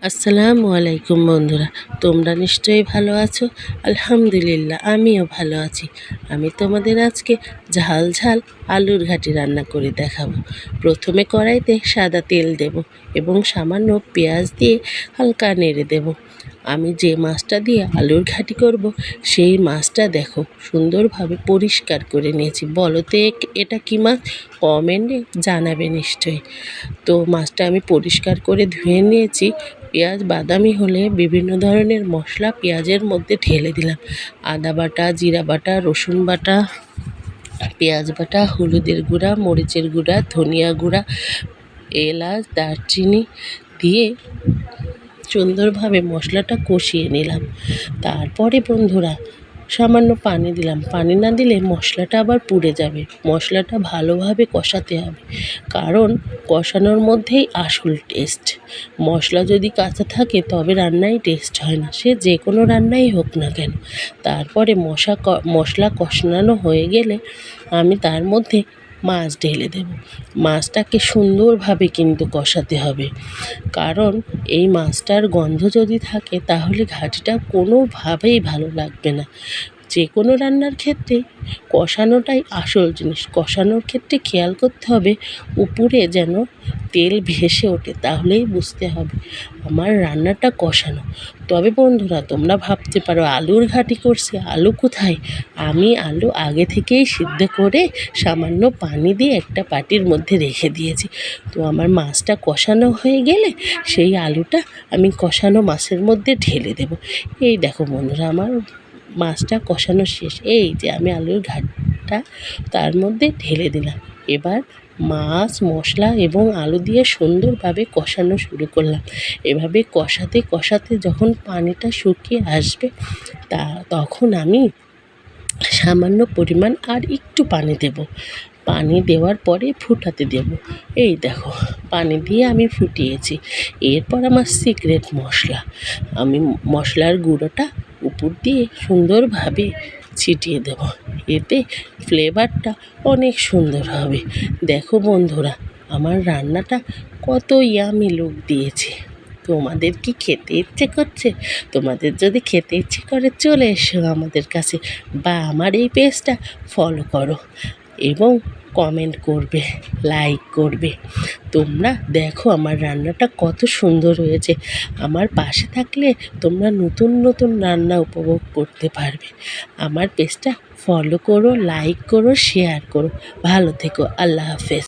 আসসালামু আলাইকুম বন্ধুরা, তোমরা নিশ্চয়ই ভালো আছো। আলহামদুলিল্লাহ আমিও ভালো আছি। আমি তোমাদের আজকে ঝাল ঝাল আলুর ঘাটি রান্না করে দেখাবো। প্রথমে কড়াইতে সাদা তেল দেব এবং সামান্য পেঁয়াজ দিয়ে হালকা নেড়ে দেব। আমি যে মাছটা দিয়ে আলুর ঘাটি করব সেই মাছটা দেখো সুন্দরভাবে পরিষ্কার করে নিয়েছি। বলো তো এটা কি মাছ? কমেন্টে জানাবে নিশ্চয়ই। তো মাছটা আমি পরিষ্কার করে ধুয়ে নিয়েছি। পেঁয়াজ বাদামি হলে বিভিন্ন ধরনের মশলা পেঁয়াজের মধ্যে ঢেলে দিলাম। আদা বাটা, জিরা বাটা, রসুন বাটা, পেঁয়াজ বাটা, হলুদের গুঁড়া, মরিচের গুঁড়া, ধনিয়া গুঁড়া, এলাচ, দারচিনি দিয়ে সুন্দরভাবে মশলাটা কষিয়ে নিলাম। তারপরে বন্ধুরা সামান্য পানি দিলাম। পানি না দিলে মশলাটা আবার পুড়ে যাবে। মশলাটা ভালোভাবে কষাতে হবে, কারণ কষানোর মধ্যেই আসল টেস্ট। মশলা যদি কাঁচা থাকে তবে রান্নায় টেস্ট হয় না, সে যে কোনো রান্নাই হোক না কেন। তারপরে মশলা কষানো হয়ে গেলে আমি তার মধ্যে মাছ ঢেলে দেব। মাছটাকে সুন্দরভাবে কিন্তু কষাতে হবে, কারণ এই মাছটার গন্ধ যদি থাকে তাহলে ঘাটিটা কোনোভাবেই ভালো লাগবে না। যে কোনো রান্নার ক্ষেত্রে কষানোটাই আসল জিনিস। কষানোর ক্ষেত্রে খেয়াল করতে হবে উপরে যেন তেল ভেসে ওঠে, তাহলেই বুঝতে হবে আমার রান্নাটা কষানো। তবে বন্ধুরা তোমরা ভাবতে পারো আলুর ঘাটি করছে, আলু কোথায়? আমি আলু আগে থেকেই সিদ্ধ করে সামান্য পানি দিয়ে একটা বাটির মধ্যে রেখে দিয়েছি। তো আমার মাছটা কষানো হয়ে গেলে সেই আলুটা আমি কষানো মাছের মধ্যে ঢেলে দেব। এই দেখো বন্ধুরা আমার মাছটা কষানো শেষ। এই যে আমি আলুর ঘাটটা তার মধ্যে ঢেলে দিলাম। এবার মাছ, মশলা এবং আলু দিয়ে সুন্দরভাবে কষানো শুরু করলাম। এভাবে কষাতে কষাতে যখন পানিটা শুকিয়ে আসবে তখন আমি সামান্য পরিমাণ আর একটু পানি দেব। পানি দেওয়ার পরে ফুটাতে দেব। এই দেখো পানি দিয়ে আমি ফুটিয়েছি। এরপর আমার সিক্রেট মশলা, আমি মশলার গুঁড়োটা উপর দিয়ে সুন্দরভাবে ছিটিয়ে দেব। এতে ফ্লেভারটা অনেক সুন্দর হবে। দেখো বন্ধুরা আমার রান্নাটা কত ইয়ামি লুক দিয়েছে। তোমাদের কি খেতে ইচ্ছে করছে? তোমাদের যদি খেতে ইচ্ছে করে চলে এসো আমাদের কাছে, বা আমার এই পেজটা ফলো করো এবং কমেন্ট করবে, লাইক করবে। তোমরা দেখো আমার রান্নাটা কত সুন্দর হয়েছে। আমার পাশে থাকলে তোমরা নতুন নতুন রান্না উপভোগ করতে পারবে। আমার পেজটা ফলো করো, লাইক করো, শেয়ার করো। ভালো থেকো। আল্লাহ হাফেজ।